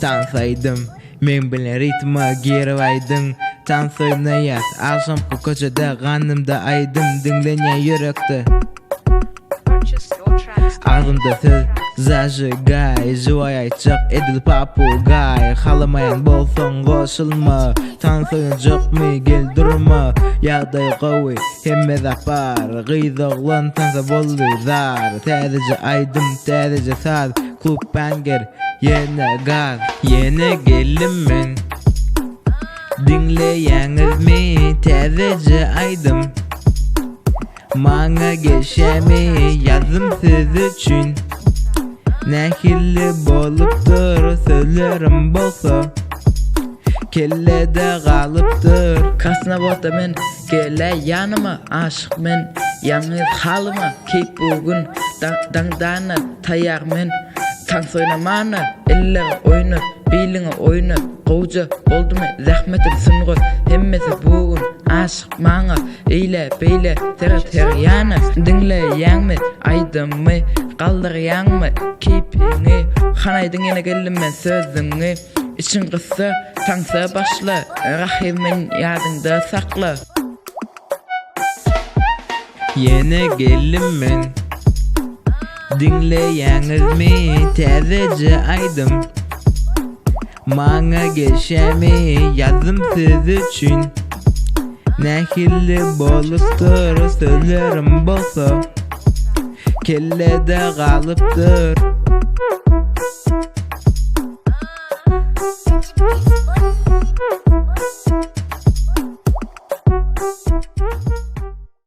Tansaydım men bilen ritme girip Tansoyna yaz akşamkı köçede ganymda aydım dinlenýän yürekde Ağzımda söz zajy gay Joy ayçak edil papugay Halamayan bolsoň goşulma Tansoyun jokmy gel durma Ýagdaý gowy hemme zapar Gyzoglan tansa boldy zar Täzece aydım täzece saz Klub banger yene gaz Yene gelim men Dinleýäňizmi täzece aydım Maňa geçämi ýazym siz üçin Nähilli bolupdyr sözlerim bolsa Kellede galypdyr Kasna bota men gele ýanyma aşyk men ýalňyz halyma kep bugün dangdana taýar men Tansoýnamana eller oýnap biline oýnap gowja boldumy zahmetim sungy hemmesi bugün aşyk maňa eýle beýle terýany dinleýäňmi aýdymmy galdyrýanmy kepiňi hanaýdyň ýene geldim men sözüňi için gıssa tansa başla rahimin ýadyňda sakla Yene gelim men Dinleýäňizmi täzece aýdym Maňa geçämi ýazym siz üçin Nähilli bolupdyr sözlerim bolsa Kellede galypdyr